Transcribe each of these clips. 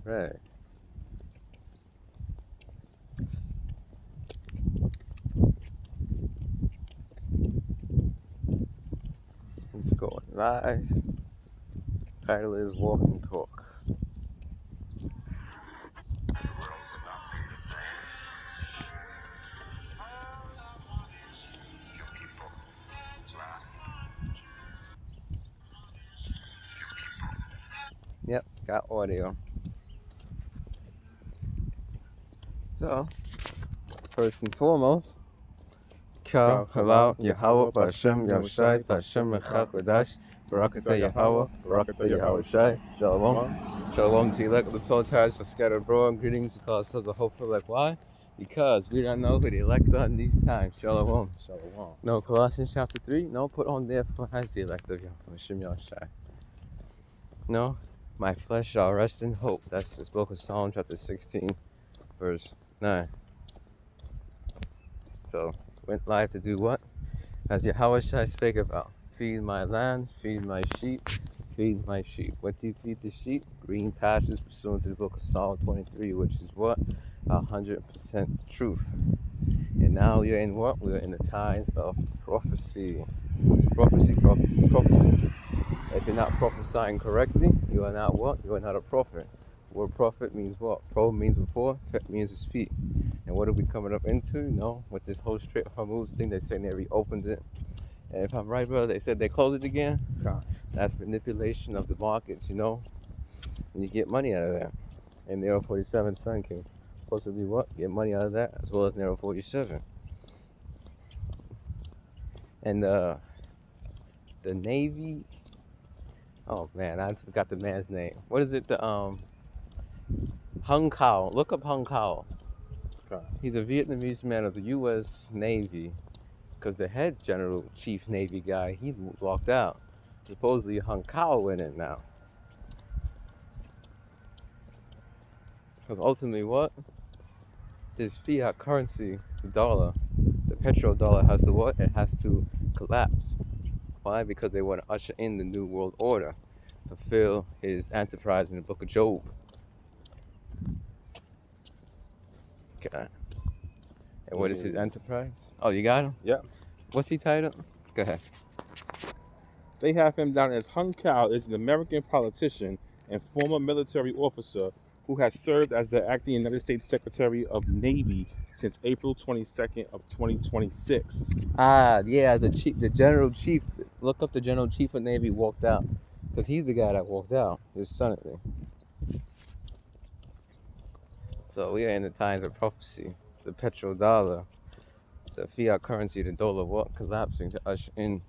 Right. It's going live. Title is Walk and Talk. Yep, got audio. So, first and foremost, Ka Halal Yahweh Bashem Yahushai Bashem Mechach Radash Barakatah Yahweh Barakatah Yahushai Shalom. Shalom to elect of the 12 tribes for scattered abroad. Greetings to cause sons of hope for elect. Why? Because we don't know who the elect are in these times. Shalom. Shalom. No, Colossians chapter 3. No, put on therefore as the elect of Yahweh Bashem Yahushai. No, my flesh shall rest in hope. That's the book of Psalm chapter 16, verse 9. So, went live to do what? As Yahweh Shai spake about, feed my land, feed my sheep, feed my sheep. What do you feed the sheep? Green pastures pursuant to the book of Psalm 23, which is what? 100% truth. And now we're in what? We're in the times of prophecy. Prophecy. If you're not prophesying correctly, you are not what? You are not a prophet. The word prophet means what? Pro means before, fet means to speak. And what are we coming up into? You know, with this whole Strait of Hormuz thing, they say they reopened it. And if I'm right, brother, they said they closed it again. God. That's manipulation of the markets, you know. And you get money out of that. And Nero 47 Sun can possibly what? Get money out of that, as well as Nero 47. And the Navy. Oh man, I forgot the man's name. What is it? The Hung Kao. Look up Hung Kao. God. He's a Vietnamese man of the U.S. Navy, because the head General Chief Navy guy, he walked out. Supposedly Hung Kao went in now. Because ultimately what? This fiat currency, the dollar, the petrodollar has to what? It has to collapse. Why? Because they want to usher in the New World Order, fulfill his enterprise in the book of Job. Okay. And what is his enterprise? Oh, you got him? Yep. What's he titled? Go ahead. They have him down as Hung Kao is an American politician and former military officer who has served as the acting United States Secretary of Navy since April 22nd of 2026. Ah, yeah, the General Chief. Look up the General Chief of Navy walked out. Because he's the guy that walked out. His son, I think. So we are in the times of prophecy. The petrodollar, the fiat currency, the dollar, what? Collapsing to usher in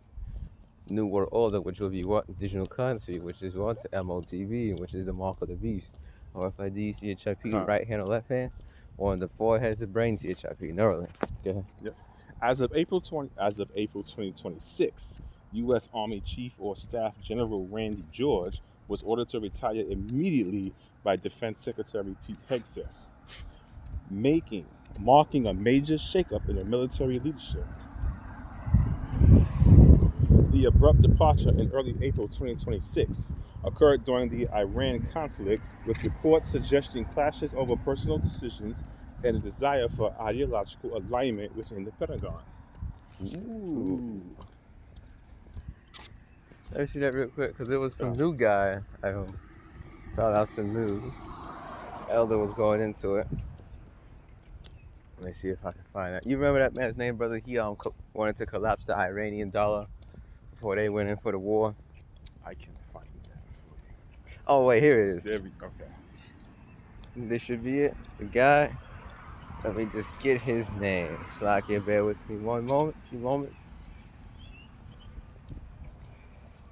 New World Order, which will be what? Digital currency, which is what? The M.O.T.B, which is the mark of the beast. RFID, CHIP, right hand or left hand. Or on the forehead is the brain, CHIP, Neuralink. Go ahead. Yep. As of April 2026, U.S. Army Chief or Staff General Randy George was ordered to retire immediately by Defense Secretary Pete Hegseth, marking a major shakeup in the military leadership. The abrupt departure in early April 2026 occurred during the Iran conflict, with reports suggesting clashes over personal decisions and a desire for ideological alignment within the Pentagon. Ooh. Let me see that real quick, because there was some new guy. I found out some news. Elder was going into it. Let me see if I can find that. You remember that man's name, brother? He wanted to collapse the Iranian dollar before they went in for the war. I can find that for you. Oh wait, here it is. Okay. This should be it. The guy. Let me just get his name. Slakia, bear with me one moment, few moments.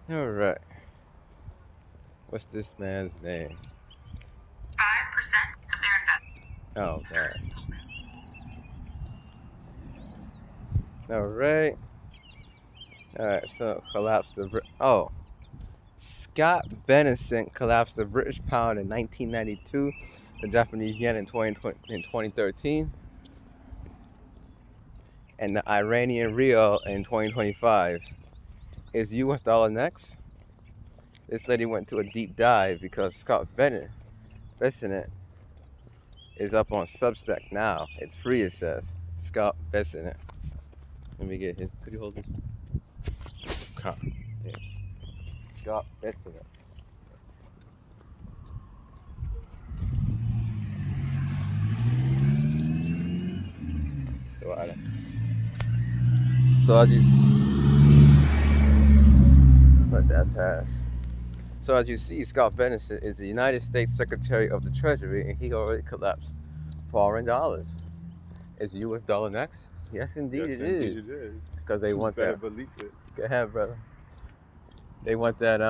All right. What's this man's name? 5% of their Oh, man. All right, so collapsed the... Scott Bennison collapsed the British pound in 1992, the Japanese yen in 2013, and the Iranian rial in 2025. Is US dollar next? This lady went to a deep dive because Scott Bennett Bessonnet is up on Substack now. It's free, it says. Scott Bessonnet. Let me get his. Could you hold this? Yeah. Scott Bessonnet. So I just let that pass. So as you see, Scott Bessonnet is the United States Secretary of the Treasury, and he already collapsed foreign dollars. Is U.S. dollar next? Yes, indeed Yes, it indeed is. it is. Because they want Better that. believe it. Go ahead, brother. They want that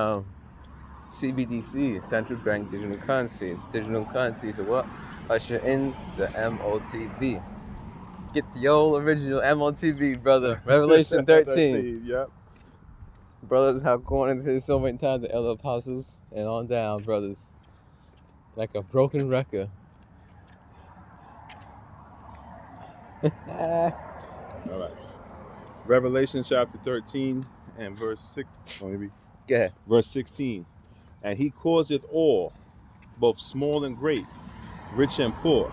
CBDC, central bank digital currency. Digital currency to what? Usher in the M.O.T.B. Get the old original M.O.T.B, brother. Revelation 13. Yep. Brothers have gone into it so many times, the elder apostles, and on down, brothers. Like a broken record. All right. Revelation chapter 13 and verse 6. Oh, maybe. Go ahead. Verse 16. And he causeth all, both small and great, rich and poor,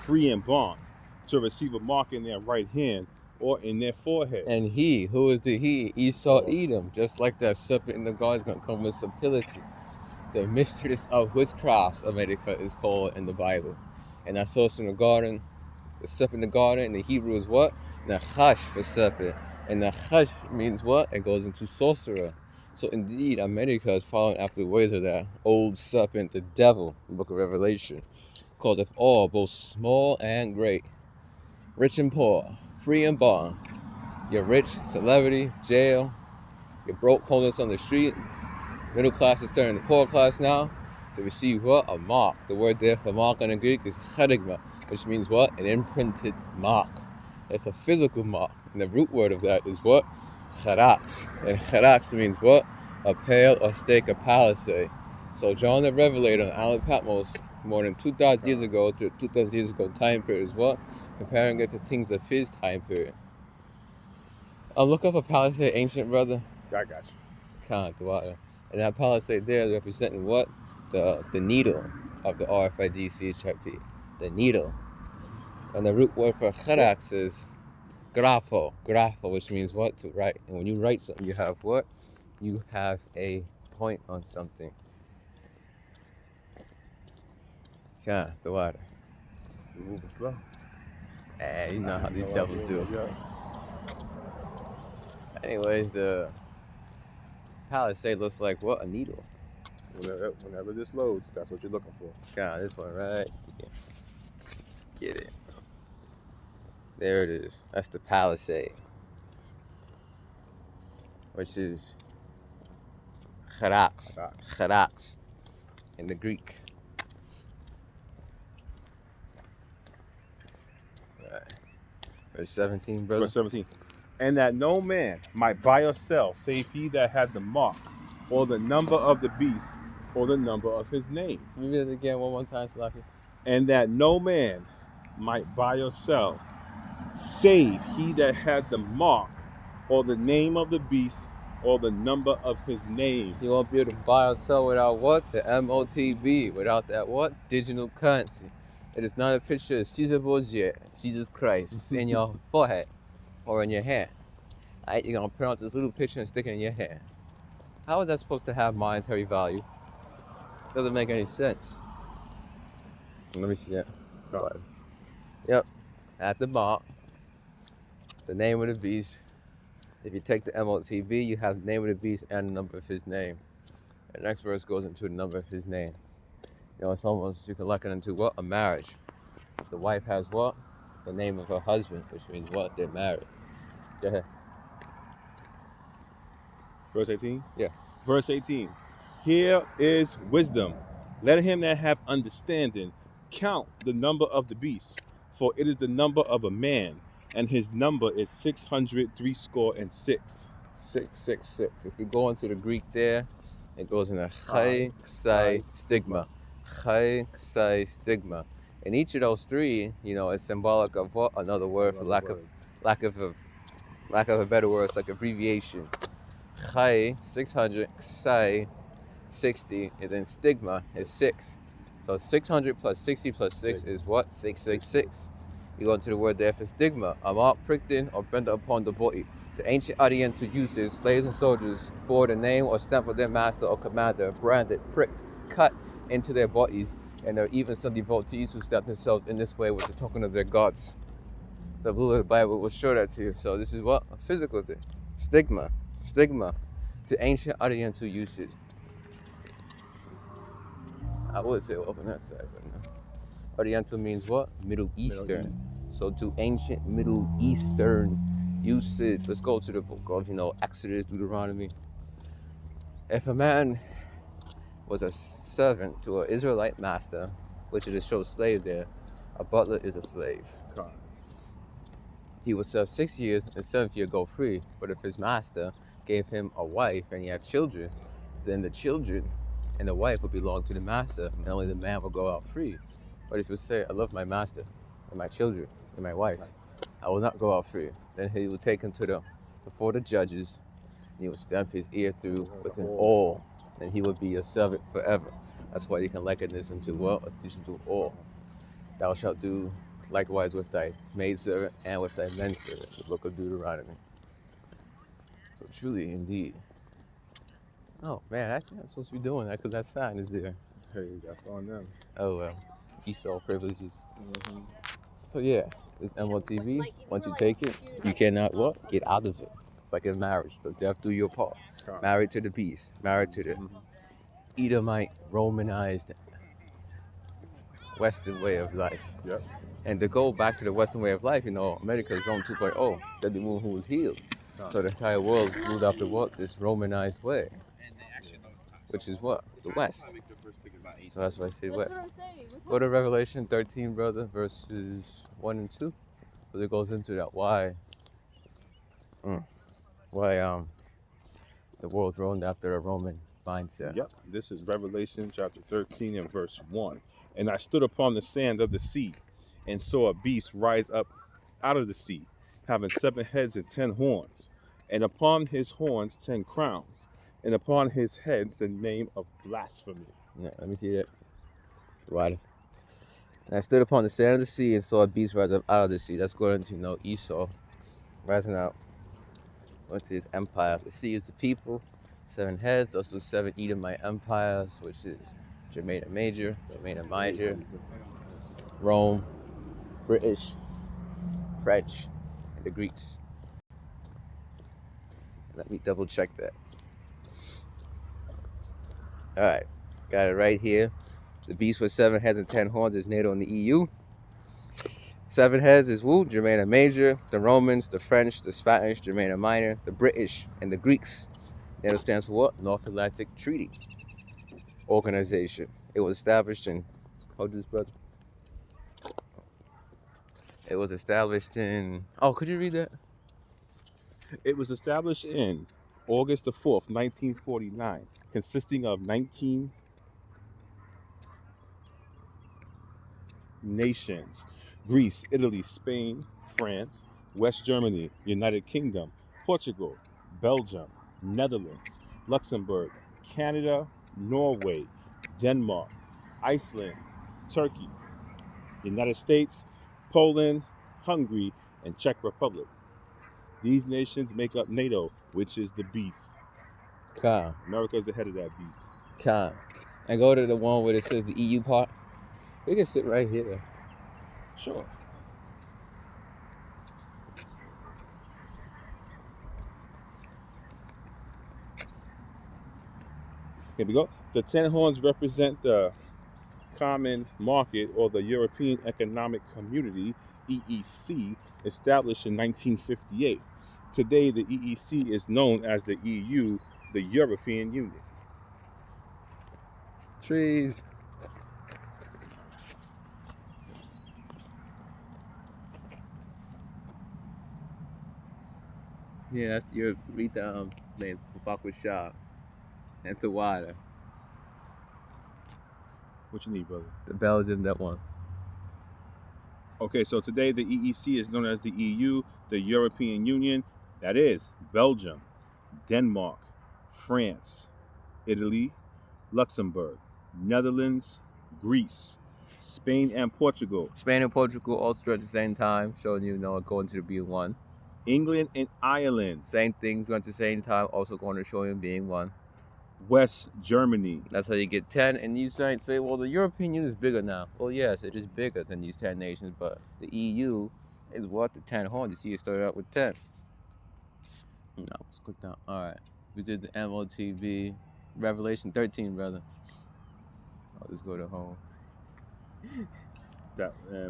free and bond, to receive a mark in their right hand or in their foreheads. And he, who is the he? Esau, Edom. Just like that serpent in the garden is going to come with subtlety. The mistress of witchcrafts, America is called in the Bible. And I saw this in the garden. The serpent in the garden in the Hebrew is what? Nachash for serpent. And Nachash means what? It goes into sorcerer. So indeed, America is following after the ways of that old serpent, the devil, in the book of Revelation. Causeth all, both small and great, rich and poor, free and bond. You're rich, celebrity, jail. You're broke, homeless on the street. Middle class is turning to poor class now to receive what? A mark. The word there for mark in the Greek is cherigma, which means what? An imprinted mark. It's a physical mark. And the root word of that is what? Charax. And charax means what? A pale or stake, a palisade. So John the Revelator on Island Patmos more than 2,000 years ago to 2,000 years ago time period is what? Comparing it to things of his time period. Look up a palisade, ancient brother. I got you. Can't do it. And that palisade there is representing what? The needle of the RFID CHIP. The needle. And the root word for charax is grapho. Grapho, which means what? To write. And when you write something, you have what? You have a point on something. Can't do it. Still moving slow. You know how these devils do. Yeah. Anyways, the palisade looks like what? A needle. Whenever this loads, that's what you're looking for. God, this one right here. Get it. There it is. That's the palisade. Which is charax. Charax in the Greek. Right. Verse 17, brother. Verse 17. And that no man might buy or sell, save he that had the mark, or the number of the beast, or the number of his name. Read it again one more time, Slaki. And that no man might buy or sell, save he that had the mark, or the name of the beast, or the number of his name. You won't be able to buy or sell without what? The M.O.T.B. Without that what? Digital currency. It is not a picture of Caesar Borgia, Jesus Christ, in your forehead or in your hand. Right? You're going to print out this little picture and stick it in your hand. How is that supposed to have monetary value? Doesn't make any sense. Let me see that. Yep. At the mark, the name of the beast. If you take the M.O.T.B, you have the name of the beast and the number of his name. And the next verse goes into the number of his name. You know, it's almost, you can liken it into what? A marriage. The wife has what? The name of her husband, which means what? They're married. Go ahead. Verse 18? Yeah. Verse 18. Here is wisdom. Let him that have understanding count the number of the beast, for it is the number of a man, and his number is 666. 666. If you go into the Greek there, it goes in a chai, ksai, stigma. Chai, ksai, stigma. And each of those three, you know, is symbolic of what? Another word for lack of a better word. It's like abbreviation. Chai, 600, ksai, 60, and then stigma is 6. So 600 plus 60 plus 6 is what? 666. You go into the word there for stigma, a mark pricked in or bent upon the body. To ancient Oriental uses, slaves and soldiers bore the name or stamp of their master or commander, branded, pricked, cut into their bodies, and there are even some devotees who stamp themselves in this way with the token of their gods. The blue of the Bible will show that to you. So this is what? A physical thing. Stigma. Stigma. To ancient Oriental usage. I would say open that side, but no. Oriental means what? Middle Eastern. East. So to ancient Middle Eastern usage. Let's go to the book of, Exodus, Deuteronomy. If a man was a servant to an Israelite master, which is to show slave there, a butler is a slave. God. He would serve 6 years, and the 7th year go free. But if his master gave him a wife and he had children, then the children and the wife would belong to the master, and only the man would go out free. But if you say, I love my master and my children and my wife, I will not go out free, then he would take him before the judges, and he would stamp his ear through with an awl, and he would be a servant forever. That's why you can liken this into what? A digital awl. Thou shalt do likewise with thy maidservant and with thy menservant, the book of Deuteronomy. So truly, indeed. Oh man, I think I'm supposed to be doing that because that sign is there. Hey, that's on them. Oh well, Esau privileges. Mm-hmm. So yeah, this M.O.T.B, once you take it, you cannot what? Get out of it. It's like in marriage, so death do your part. God. Married to the beast, married to the Edomite, Romanized Western way of life. Yep. And to go back to the Western way of life, America's Rome 2.0, that the moon who was healed. So the entire world moved after what? This Romanized way. Which is what? The West. So that's why I say West. Go to Revelation 13, brother, verses 1 and 2. Because it goes into that. Why the world roamed after a Roman mindset. Yep. This is Revelation chapter 13 and verse 1. And I stood upon the sand of the sea and saw a beast rise up out of the sea, having 7 heads and 10 horns, and upon his horns 10 crowns, and upon his heads the name of blasphemy. Yeah, let me see that. Water. And I stood upon the sand of the sea and saw a beast rise up out of the sea. That's going to Esau rising out onto his empire. The sea is the people, 7 heads, those are 7 Edomite empires, which is Germania Major, Germania Minor, Rome, British, French, and the Greeks. Let me double check that. All right, got it right here. The beast with 7 heads and 10 horns is NATO and the EU. 7 heads is who? Germania Major, the Romans, the French, the Spanish, Germania Minor, the British, and the Greeks. NATO stands for what? North Atlantic Treaty Organization. It was established in, hold this, brother. It was established in, could you read that? It was established in August the 4th, 1949, consisting of 19 nations: Greece, Italy, Spain, France, West Germany, United Kingdom, Portugal, Belgium, Netherlands, Luxembourg, Canada, Norway, Denmark, Iceland, Turkey, United States, Poland, Hungary, and Czech Republic. These nations make up NATO, which is the beast. America is the head of that beast. And go to the one where it says the EU part. We can sit right here. Sure. Here we go. The 10 horns represent the Common Market, or the European Economic Community, EEC, established in 1958. Today, the EEC is known as the EU, the European Union. Trees. Yeah, that's your read the name Bakwashab and the water. What you need, brother? The Belgium, that one. Okay, so today the EEC is known as the EU, the European Union. That is Belgium, Denmark, France, Italy, Luxembourg, Netherlands, Greece, Spain and Portugal, Spain and Portugal also at the same time, showing going to be one. England and Ireland, Same thing, going to the same time, also going to show him being one. West Germany. That's how you get 10. And you say, well, the European Union is bigger now. Well, yes, it is bigger than these 10 nations, but the EU is what? The 10 horns. You see, it started out with 10. No, let's click down. All right. We did the M.O.T.B. Revelation 13, brother. I'll just go to home.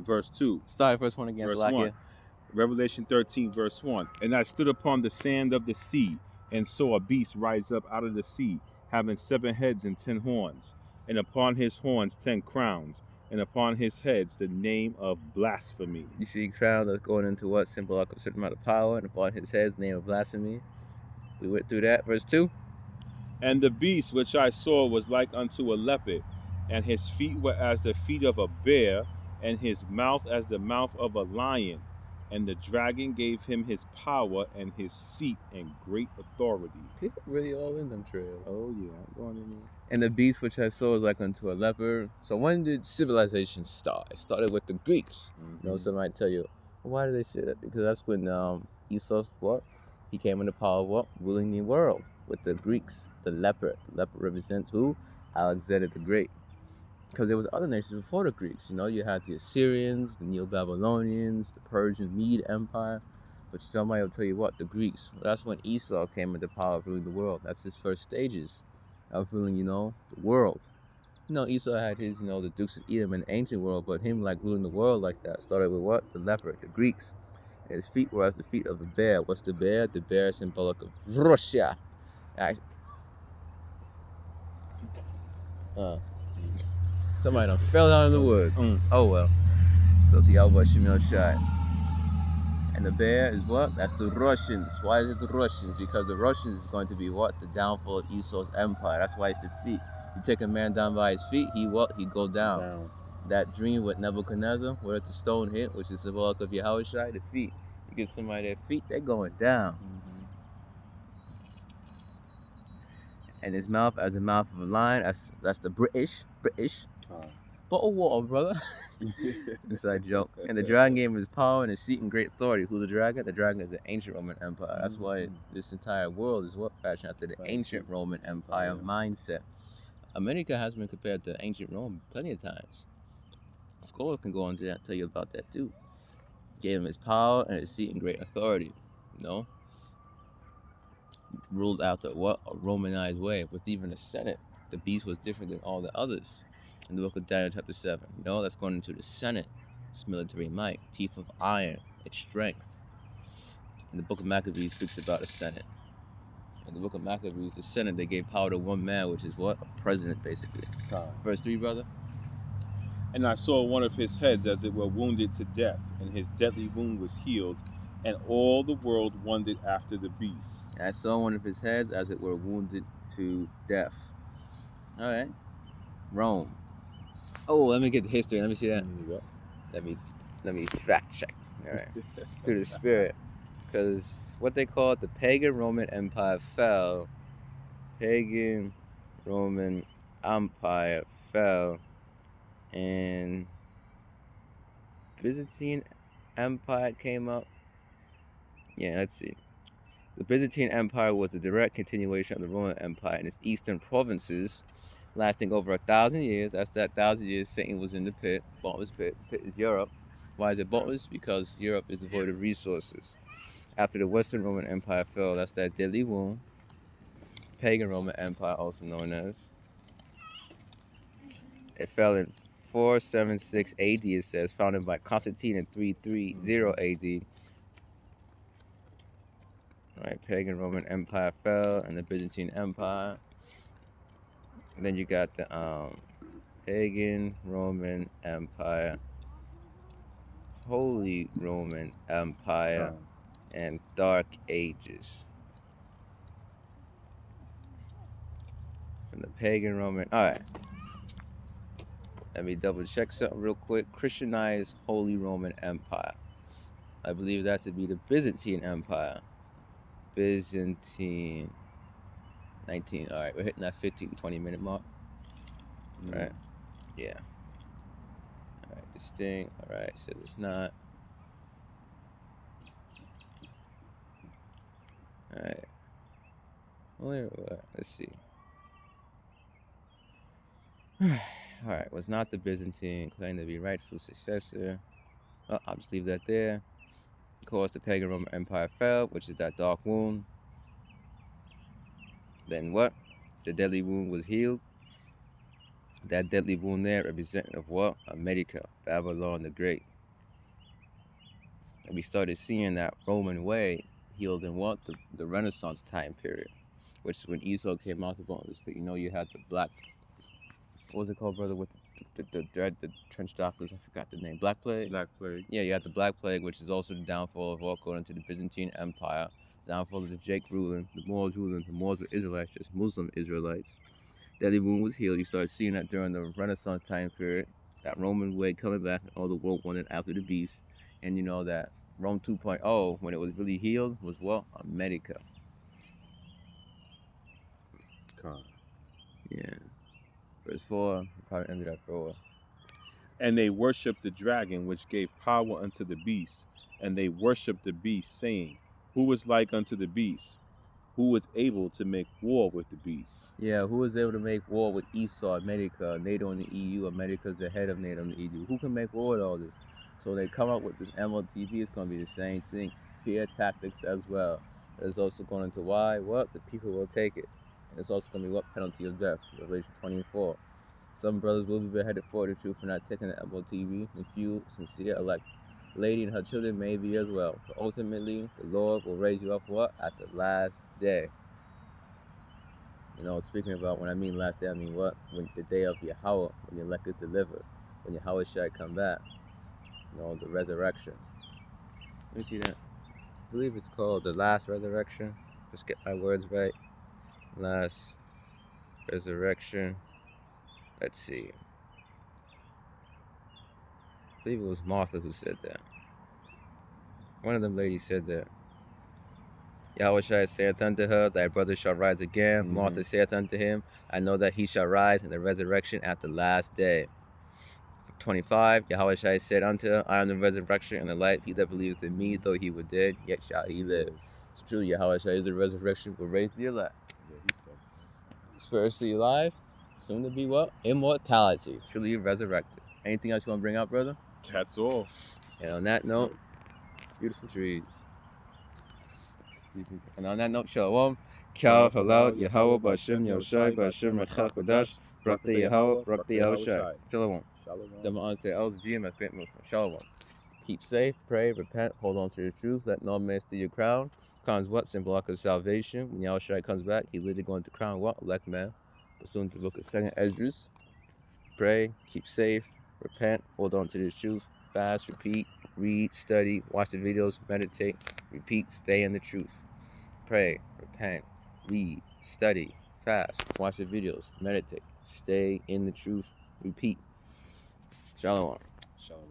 Verse 2. Start first one again. Verse Salakia. 1. Revelation 13, verse 1. And I stood upon the sand of the sea, and saw a beast rise up out of the sea, having 7 heads and 10 horns, and upon his horns 10 crowns, and upon his heads the name of blasphemy. You see crown that's going into what? Symbolic of a certain amount of power, and upon his head's name of blasphemy. We went through that. Verse 2. And the beast which I saw was like unto a leopard, and his feet were as the feet of a bear, and his mouth as the mouth of a lion. And the dragon gave him his power and his seat and great authority. People really all in them trails. Oh yeah, I'm going in there. And the beast which I saw was like unto a leopard. So when did civilization start? It started with the Greeks. Mm-hmm. You know, some might tell you, well, why do they say that? Because that's when Esau's what? He came into power, what? Ruling the world with the Greeks, the leopard. The leopard represents who? Alexander the Great. Because there was other nations before the Greeks. You know, you had the Assyrians, the Neo-Babylonians, the Persian Mede Empire. But somebody will tell you what? The Greeks. Well, that's when Esau came into power ruling the world. That's his first stages of ruling, the world. Esau had his, the Dukes of Edom in the ancient world, but him like ruling the world like that started with what? The leopard, the Greeks. And his feet were as the feet of a bear. What's the bear? The bear is symbolic of Russia. Somebody done fell down in the woods. Oh well. So see how about Shemil Shai. And the bear is what? That's the Russians. Why is it the Russians? Because the Russians is going to be what? The downfall of Esau's empire. That's why it's the feet. You take a man down by his feet, he go down. That dream with Nebuchadnezzar, where the stone hit, which is symbolic of Yahushua, the feet. You give somebody their feet, they're going down. Mm-hmm. And his mouth as the mouth of a lion, that's the British. Bottle water, brother. Inside joke. And the dragon gave him his power and his seat and great authority. Who's the dragon? The dragon is the ancient Roman Empire. That's why this entire world is what fashioned after the ancient Roman Empire mindset. America has been compared to ancient Rome plenty of times. Scholars can go into that and tell you about that too. Gave him his power and his seat and great authority. Ruled after what? A Romanized way with even a Senate. The beast was different than all the others. In the book of Daniel chapter 7, that's going into the Senate, its military might, teeth of iron, its strength. In the book of Maccabees speaks about a Senate. In the book of Maccabees, the Senate, they gave power to one man, which is what? A president, basically. Verse 3, brother. And I saw one of his heads as it were wounded to death, and his deadly wound was healed, and all the world wondered after the beast. And I saw one of his heads as it were wounded to death. All right. Rome. Oh, let me get the history. Let me see that. Let me fact check. All right. Through the spirit. Because what they call it, the pagan Roman Empire fell. Pagan Roman Empire fell. And Byzantine Empire came up. Yeah, let's see. The Byzantine Empire was a direct continuation of the Roman Empire in its eastern provinces, lasting over 1,000 years. That's that 1,000 years Satan was in the pit, bottomless pit. The pit is Europe. Why is it bottomless? Because Europe is devoid of resources. After the Western Roman Empire fell, that's that deadly wound. Pagan Roman Empire, also known as. It fell in 476 AD, it says, founded by Constantine in 330 AD. Right, pagan Roman Empire fell, and the Byzantine Empire. And then you got the pagan Roman Empire, Holy Roman Empire, and Dark Ages. From the pagan Roman. All right. Let me double check something real quick. Christianized Holy Roman Empire. I believe that to be the Byzantine Empire. Byzantine 19. All right, we're hitting that 15-20 minute mark. All right. Yeah. this thing. Alright, says it's not. Alright. Let's see. Alright, was not the Byzantine claimed to be rightful successor. Oh, I'll just leave that there. Of course, the pagan Roman Empire fell, which is that dark wound. Then what? The deadly wound was healed. That deadly wound there represented of what? America, Babylon the Great. And we started seeing that Roman way healed in what? The Renaissance time period, which is when Esau came out of bondage. But you know, you had the black, what was it called, brother, with the trench doctors? I forgot the name. Black Plague? Black Plague. Yeah, you had the Black Plague, which is also the downfall of all according to the Byzantine Empire. Downfall of the Jake ruling, the Moors ruling. The Moors were Israelites, just Muslim Israelites. Deadly wound was healed. You started seeing that during the Renaissance time period. That Roman way coming back, and all the world wanted after the beast. And you know that Rome 2.0, when it was really healed, was what? America. God. Yeah. Verse 4, probably ended at 4. And they worshipped the dragon, which gave power unto the beast. And they worshipped the beast, saying, Who is like unto the beast? Who is able to make war with the beast? Yeah, who was able to make war with Esau, America, NATO and the EU? America's the head of NATO and the EU. Who can make war with all this? So they come up with this M.O.T.B. It's going to be the same thing. Fear tactics as well. It's also going into why? What? The people will take it. And it's also going to be what? Penalty of death. Revelation 24. Some brothers will be beheaded for the truth for not taking the M.O.T.B. And few sincere elect lady and her children may be as well. But ultimately, the Lord will raise you up what? At the last day. You know, speaking about when I mean last day, I mean what? When the day of Yahweh, when the elect is delivered, when Yahweh shall come back. You know, the resurrection. Let me see that. I believe it's called the last resurrection. Just get my words right. Last resurrection. Let's see. I believe it was Martha who said that. One of them ladies said that. Yahweh saith unto her, Thy brother shall rise again. Martha saith unto him, I know that he shall rise in the resurrection at the last day. 25, Yahweh said unto her, I am the resurrection and the life. He that believeth in me, though he were dead, yet shall he live. It's true, Yahweh is the resurrection, will raise the elect. Yeah, he said. Spiritually alive, soon to be what? Immortality, truly resurrected. Anything else you want to bring out, brother? That's all. And on that note, beautiful trees. And on that note, Shalom. Kal halal Yahweh B'Hashem Yoshai B'Hashem Rechach Kodash Brakta Yahweh Brakta Yahushai. Shalom. Shalom. Them honors to elders, GMS, great Muslim. Shalom. Keep safe, pray, repent, hold on to the truth. Let no man steal your crown. Crown's what? Symbolic of salvation. When Yahushai comes back, he literally going to crown what? Elect man. Pursuant to the book of 2nd Esdras. Pray, keep safe, repent, hold on to the truth. Fast, repeat, read, study, watch the videos, meditate, repeat, stay in the truth. Pray, repent, read, study, fast, watch the videos, meditate, stay in the truth, repeat. Shalom. Shalom.